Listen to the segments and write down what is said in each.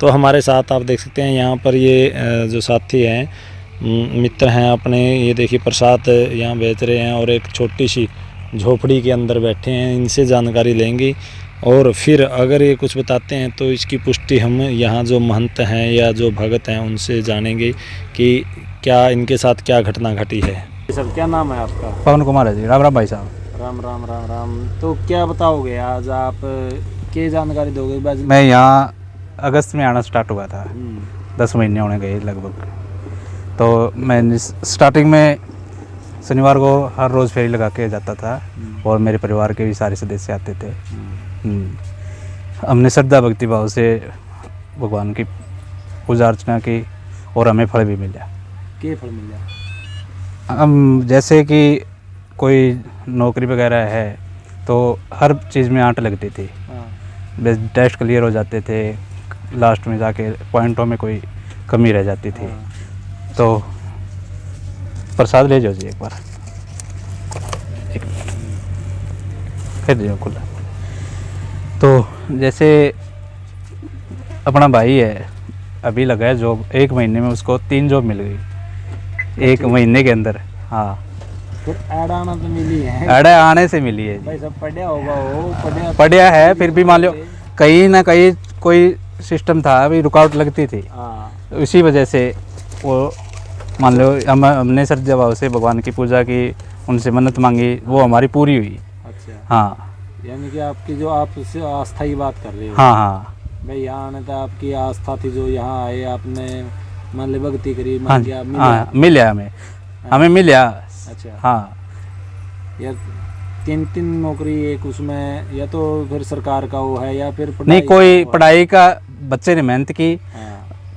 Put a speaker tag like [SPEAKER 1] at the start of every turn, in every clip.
[SPEAKER 1] तो हमारे साथ आप देख सकते हैं यहाँ पर ये जो साथी हैं, मित्र हैं अपने, ये देखिए प्रसाद यहाँ बेच रहे हैं और एक छोटी सी झोपड़ी के अंदर बैठे हैं। इनसे जानकारी लेंगे और फिर अगर ये कुछ बताते हैं तो इसकी पुष्टि हम यहाँ जो महंत हैं या जो भगत हैं उनसे जानेंगे कि क्या इनके साथ क्या घटना घटी है। सर क्या नाम है आपका?
[SPEAKER 2] पवन कुमार है जी। राम राम भाई साहब।
[SPEAKER 1] राम राम राम राम। तो क्या बताओगे आज आप, क्या जानकारी दोगे?
[SPEAKER 2] मैं यहाँ अगस्त में आना स्टार्ट हुआ था, 10 महीने होने गए लगभग। तो मैं स्टार्टिंग में शनिवार को हर रोज़ फेरी लगा के जाता था और मेरे परिवार के भी सारे सदस्य आते थे। हमने श्रद्धा भक्ति भाव से भगवान की पूजा अर्चना की और हमें फल भी मिला।
[SPEAKER 1] क्या फल मिला?
[SPEAKER 2] हम जैसे कि कोई नौकरी वगैरह है तो हर चीज़ में आंट लगती थी। बस टेस्ट क्लियर हो जाते थे, लास्ट में जाके पॉइंटों में कोई कमी रह जाती थी। तो प्रसाद ले जाओ जी एक बार, फिर जाओ खुला। तो जैसे अपना भाई है, अभी लगा है जॉब, 1 महीने में उसको 3 जॉब मिल गई 1 महीने के अंदर। हाँ,
[SPEAKER 1] फिर ऐड आना तो मिली है,
[SPEAKER 2] ऐड आने से मिली है
[SPEAKER 1] भाई। सब पढ़िया होगा, वो
[SPEAKER 2] पढ़िया है, फिर भी मान लो कहीं ना कहीं कोई सिस्टम था, अभी रुकावट लगती थी। इसी वजह से वो मान लो हमने श्रद्धा भाव से भगवान की पूजा की, उनसे मन्नत मांगी, वो हमारी पूरी हुई।
[SPEAKER 1] अच्छा।
[SPEAKER 2] हाँ,
[SPEAKER 1] यानी कि आपकी जो आप उससे आस्था की बात कर रहे हो।
[SPEAKER 2] हाँ हाँ
[SPEAKER 1] भाई, यहाँ आने तो आपकी आस्था थी, जो यहाँ आए आपने मान ली भक्ति करी,
[SPEAKER 2] हाँ, मिला हमें मिला।
[SPEAKER 1] अच्छा।
[SPEAKER 2] हाँ,
[SPEAKER 1] यार 3 नौकरी एक उसमें, या तो फिर सरकार का वो है या फिर
[SPEAKER 2] नहीं, कोई पढ़ाई का बच्चे ने मेहनत की,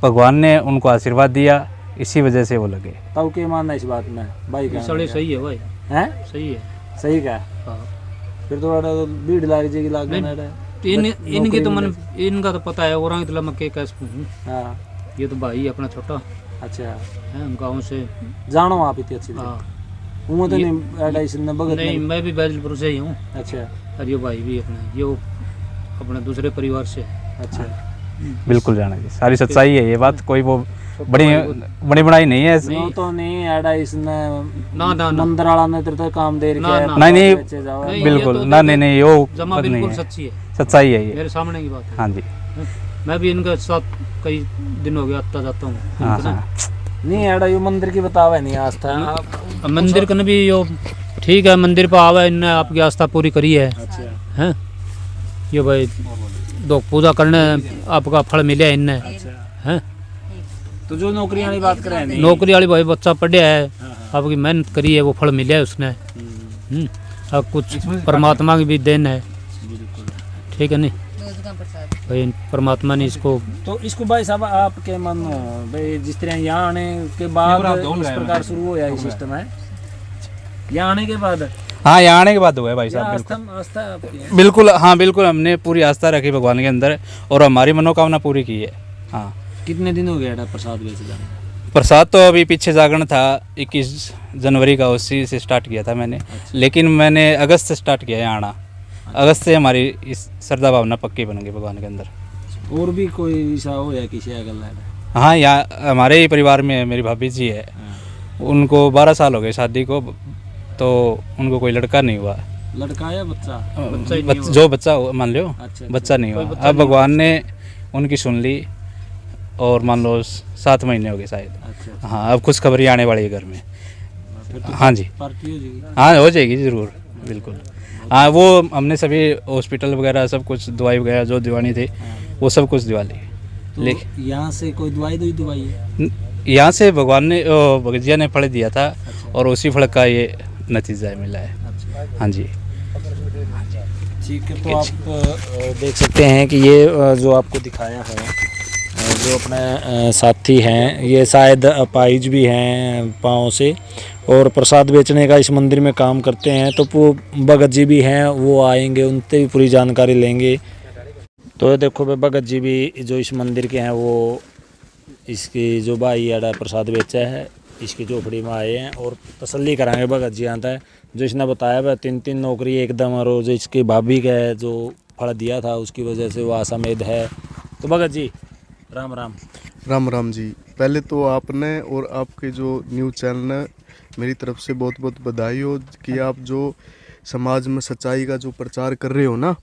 [SPEAKER 2] भगवान ने उनको आशीर्वाद दिया, इसी वजह से वो लगे।
[SPEAKER 1] तब क्या मानना इस बात में भाई? का
[SPEAKER 3] सही है भाई,
[SPEAKER 1] हैं?
[SPEAKER 3] सही है,
[SPEAKER 1] सही का। फिर तो बड़ा भीड़ लाग जाएगी,
[SPEAKER 3] इनकी तो मन, इनका तो पता है, और तो मैं क्या हूँ।
[SPEAKER 1] हाँ,
[SPEAKER 3] ये तो भाई अपना छोटा।
[SPEAKER 1] अच्छा
[SPEAKER 3] है, गाँव से
[SPEAKER 1] जानो आप इतनी अच्छी।
[SPEAKER 3] हाँ,
[SPEAKER 1] वो तो नहीं भगत
[SPEAKER 3] नहीं, मैं भी बैजलपुर से ही हूँ।
[SPEAKER 1] अच्छा।
[SPEAKER 3] और ये भाई भी अपना, ये अपने दूसरे परिवार से।
[SPEAKER 1] अच्छा,
[SPEAKER 2] बिल्कुल जाना जी, सारी सच्चाई है ये बात, कोई वो बड़ी बनाई नहीं है।
[SPEAKER 1] नहीं तो नहीं ऐडा इसने
[SPEAKER 3] ना
[SPEAKER 1] मंदिर वाला ने तेरे काम दे रखा है।
[SPEAKER 2] नहीं बिल्कुल ना, नहीं वो
[SPEAKER 3] जमा बिल्कुल सच्ची है,
[SPEAKER 2] सच्चाई है ये,
[SPEAKER 3] मेरे सामने की बात है।
[SPEAKER 2] हाँ जी,
[SPEAKER 3] मैं भी इनके साथ कई दिन हो गया आता जाता हूँ।
[SPEAKER 2] हाँ।
[SPEAKER 1] नहीं ऐडा यो मंदिर की बतावे नहीं आस्था,
[SPEAKER 3] मंदिर का भी यो ठीक है, मंदिर पर आवे, इनने आपकी आस्था पूरी करी है।
[SPEAKER 1] अच्छा।
[SPEAKER 3] हैं, ये भाई दो पूजा करने आपका फल मिले इनने। हैं,
[SPEAKER 1] तो जो नौकरी वाली बात करें, नहीं
[SPEAKER 3] नौकरी वाली भाई बच्चा पढ़िया है, आपकी मेहनत करी है, वो फल मिला है उसने। अब कुछ परमात्मा की भी देन है, ठीक है नहीं भाई, परमात्मा ने इसको।
[SPEAKER 1] तो इसको भाई साहब आपके मन भाई, जिस तरह यहाँ आने के बाद इस प्रकार शुरू हो या सिस्टम है, यहाँ आने के बाद?
[SPEAKER 2] हाँ, यहाँ आने के बाद हुआ है भाई साहब।
[SPEAKER 1] आस्था
[SPEAKER 2] बिल्कुल, हाँ बिल्कुल, हमने पूरी आस्था रखी भगवान के अंदर और हमारी मनोकामना पूरी की है। हाँ।
[SPEAKER 1] कितने दिन हो गया प्रसाद बेच जाने?
[SPEAKER 2] प्रसाद तो अभी पीछे जागरण था 21 जनवरी का, उसी से स्टार्ट किया था मैंने। अच्छा। लेकिन मैंने अगस्त से स्टार्ट किया है आना। अच्छा। अगस्त से हमारी इस श्रद्धा भावना पक्की बन गई भगवान के अंदर।
[SPEAKER 1] और भी कोई ऐसा हो या किसी अगल?
[SPEAKER 2] हाँ, यहाँ हमारे ही परिवार में मेरी भाभी जी है। उनको 12 साल हो गए शादी को, तो उनको कोई लड़का नहीं हुआ।
[SPEAKER 1] लड़का या बच्चा?
[SPEAKER 2] जो बच्चा मान लो।
[SPEAKER 1] अच्छा।
[SPEAKER 2] बच्चा नहीं हुआ। अब भगवान ने उनकी सुन ली और मान लो 7 महीने हो गए शायद। अच्छा। हाँ, अब कुछ खबरें आने वाली है घर में।
[SPEAKER 1] तो
[SPEAKER 2] हाँ जी,
[SPEAKER 1] पार्टी हो जाएगी?
[SPEAKER 2] हाँ हो जाएगी ज़रूर, बिल्कुल। हाँ, वो हमने सभी हॉस्पिटल वगैरह सब कुछ दवाई वगैरह जो दिवानी थे वो सब कुछ दिवा ली।
[SPEAKER 1] तो यहाँ से कोई दवाई है?
[SPEAKER 2] यहाँ से भगवान ने, भगत जी ने फल दिया था। अच्छा। और उसी फल का ये नतीजा मिला है। अच्छा। हाँ जी,
[SPEAKER 1] ठीक है। तो आप देख सकते हैं कि ये जो आपको दिखाया है, जो अपने साथी हैं, ये शायद अपाहिज भी हैं पाँव से, और प्रसाद बेचने का इस मंदिर में काम करते हैं। तो वो भगत जी भी हैं, वो आएंगे, उनसे भी पूरी जानकारी लेंगे। तो देखो भाई, भगत जी भी जो इस मंदिर के हैं, वो इसकी जो भाई आड़ा प्रसाद बेचा है, इसकी झोपड़ी में आए हैं और तसल्ली कराएंगे। भगत जी आता है, जो इसने बताया वह 3 नौकरी एकदम, और जो इसकी भाभी का जो फल दिया था उसकी वजह से वो आशामेद है। तो भगत जी राम राम।
[SPEAKER 4] राम राम जी। पहले तो आपने और आपके जो न्यूज़ चैनल ने मेरी तरफ से बहुत बहुत बधाई हो कि आप जो समाज में सच्चाई का जो प्रचार कर रहे हो ना,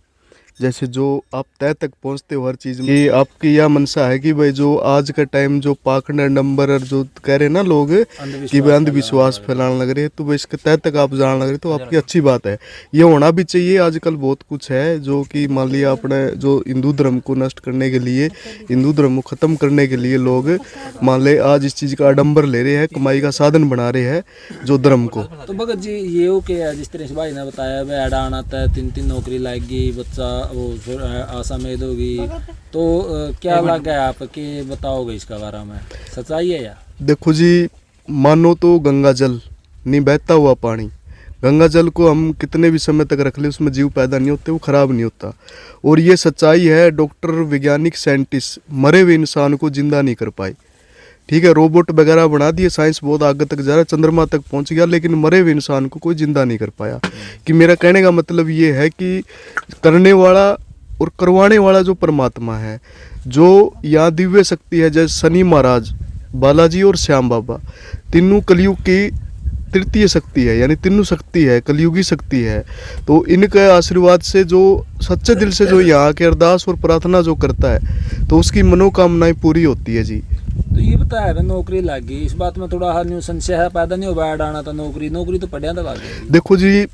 [SPEAKER 4] जैसे जो आप तय तक पहुंचते हो हर चीज़ में, कि आपकी यह मनसा है कि भाई जो आज का टाइम जो पाखंड नंबर और जो कह रहे हैं ना लोग कि भाई अंधविश्वास फैलाने लग रहे हैं, तो भाई इसके तय तक आप जान लग रहे, तो आपकी अच्छी बात है। ये होना भी चाहिए। आजकल बहुत कुछ है जो कि मान लिया अपने जो हिंदू धर्म को नष्ट करने के लिए, हिंदू धर्म को ख़त्म करने के लिए लोग मान ले आज इस चीज़ का आडंबर ले रहे हैं, कमाई का साधन बना रहे हैं जो धर्म को।
[SPEAKER 1] तो भगत जी ये हो कि जिस तरह से भाई ने बताया भाई एडा आना था, 3 नौकरी लाएगी, बच्चा वो फिर आशा मेद होगी, तो क्या लगा है आपके, बताओगे इसका बारे में, सच्चाई है या?
[SPEAKER 4] देखो जी, मानो तो गंगा जल नहीं बहता हुआ पानी, गंगा जल को हम कितने भी समय तक रख ले उसमें जीव पैदा नहीं होते, वो खराब नहीं होता। और ये सच्चाई है। डॉक्टर, वैज्ञानिक, साइंटिस्ट मरे हुए इंसान को जिंदा नहीं कर पाए। ठीक है, रोबोट वगैरह बना दिए, साइंस बहुत आगे तक जा रहा है, चंद्रमा तक पहुंच गया, लेकिन मरे हुए इंसान को कोई जिंदा नहीं कर पाया। कि मेरा कहने का मतलब ये है कि करने वाला और करवाने वाला जो परमात्मा है, जो यहाँ दिव्य शक्ति है, जैसे शनि महाराज, बालाजी और श्याम बाबा, तीनों कलयुग की तृतीय शक्ति है, यानी तीनों शक्ति है, कलयुगी शक्ति है। तो इनके आशीर्वाद से जो सच्चे दिल से जो यहाँ के अरदास और प्रार्थना जो करता है, तो उसकी मनोकामनाएं पूरी होती है जी।
[SPEAKER 1] तो ये बताया है नौकरी लगी, इस बात में थोड़ा न्यू संशय है, पैदा नहीं हो बैड आना था नौकरी तो पढ़िया था लगे।
[SPEAKER 4] देखो जी,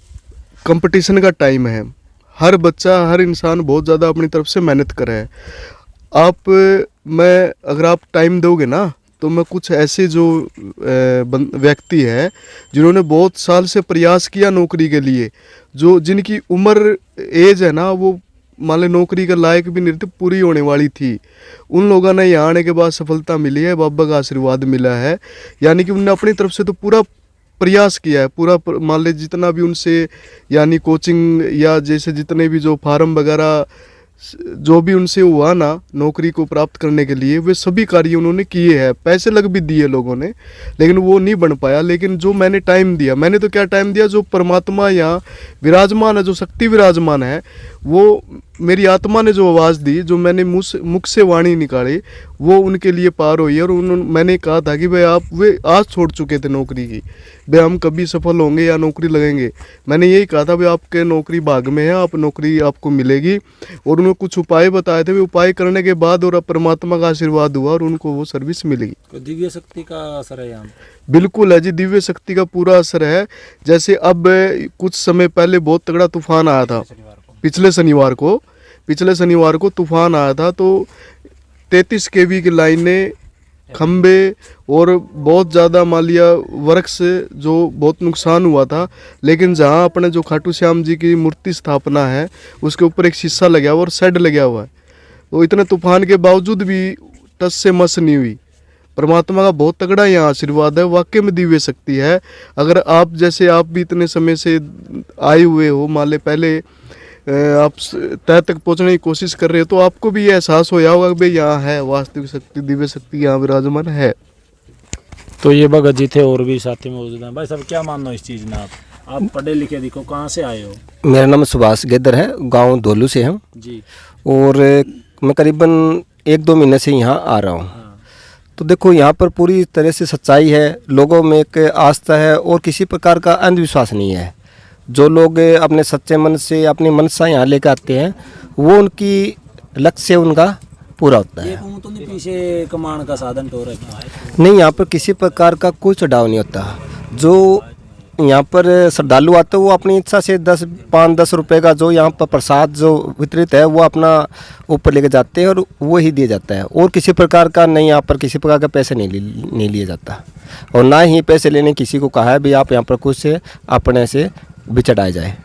[SPEAKER 4] कंपटीशन का टाइम है, हर बच्चा, हर इंसान बहुत ज़्यादा अपनी तरफ से मेहनत कर रहा है। अगर आप टाइम दोगे ना, तो मैं कुछ ऐसे जो व्यक्ति है जिन्होंने बहुत साल से प्रयास किया नौकरी के लिए, जो जिनकी उम्र एज है ना, वो मान लो नौकरी के लायक भी नहीं थी, पूरी होने वाली थी, उन लोगों ने यहाँ आने के बाद सफलता मिली है, बाबा का आशीर्वाद मिला है। यानी कि उन्होंने अपनी तरफ से तो पूरा प्रयास किया है, पूरा मान लीजिए जितना भी उनसे यानी कोचिंग या जैसे जितने भी जो फार्म वगैरह जो भी उनसे हुआ ना नौकरी को प्राप्त करने के लिए, वे सभी कार्य उन्होंने किए हैं, पैसे लग भी दिए लोगों ने, लेकिन वो नहीं बन पाया। लेकिन जो मैंने टाइम दिया, मैंने तो क्या टाइम दिया, जो परमात्मा यहाँ विराजमान है, जो शक्ति विराजमान है, वो मेरी आत्मा ने जो आवाज़ दी, जो मैंने मुख से वाणी निकाली, वो उनके लिए पार हुई। और मैंने कहा था कि भाई आप, वे आज छोड़ चुके थे नौकरी की, भाई हम कभी सफल होंगे या नौकरी लगेंगे, मैंने यही कहा था भाई आपके नौकरी भाग में है, आप नौकरी आपको मिलेगी। और उन्होंने कुछ उपाय बताए थे, वे उपाय करने के बाद और परमात्मा का आशीर्वाद हुआ और उनको वो सर्विस मिलेगी।
[SPEAKER 1] तो दिव्य शक्ति का असर है यहाँ?
[SPEAKER 4] बिल्कुल है जी, दिव्य शक्ति का पूरा असर है। जैसे अब कुछ समय पहले बहुत तगड़ा तूफान आया था, पिछले शनिवार को तूफान आया था, तो 33 kV की लाइनें, खंबे और बहुत ज़्यादा मान लिया वृक्ष जो बहुत नुकसान हुआ था। लेकिन जहाँ अपने जो खाटू श्याम जी की मूर्ति स्थापना है, उसके ऊपर एक शीशा लगा हुआ और शेड लगा हुआ है, तो इतने तूफान के बावजूद भी टस से मस नहीं हुई। परमात्मा का बहुत तगड़ा यहाँ आशीर्वाद है, वाकई में दिव्य शक्ति है। अगर आप जैसे आप भी इतने समय से आए हुए हो, मान ले पहले आप तय तक पहुँचने की कोशिश कर रहे हो, तो आपको भी ये एहसास होया होगा कि भाई यहाँ है वास्तविक शक्ति, दिव्य शक्ति यहाँ विराजमान है।
[SPEAKER 1] तो ये भगत जी थे, और भी साथी मौजूद हैं। भाई साहब क्या मानना हो इस चीज़ में? आप पढ़े लिखे दिखो, कहाँ से आए हो?
[SPEAKER 5] मेरा नाम सुभाष गेदर है, गांव धोलू से हूँ
[SPEAKER 1] जी।
[SPEAKER 5] और मैं करीबन 1-2 महीने से यहाँ आ रहा हूँ। तो देखो यहाँ पर पूरी तरह से सच्चाई है, लोगों में एक आस्था है और किसी प्रकार का अंधविश्वास नहीं है। जो लोग अपने सच्चे मन से अपनी मनसा यहाँ लेकर आते हैं, वो उनकी लक्ष्य उनका पूरा होता है।
[SPEAKER 1] तो नहीं पीछे कमाने का साधन तो
[SPEAKER 5] नहीं, यहाँ पर किसी प्रकार का कोई चढ़ाव नहीं होता। जो यहाँ पर श्रद्धालु आते हैं वो अपनी इच्छा से 5-10 रुपए का जो यहाँ पर प्रसाद जो वितरित है वो अपना ऊपर लेके जाते हैं और वो ही दिया जाता है। और किसी प्रकार का नहीं, यहाँ पर किसी प्रकार का पैसे नहीं लिए जाता, और ना ही पैसे लेने किसी को कहा है भी आप यहाँ पर कुछ अपने से भी चढ़ाए जाए।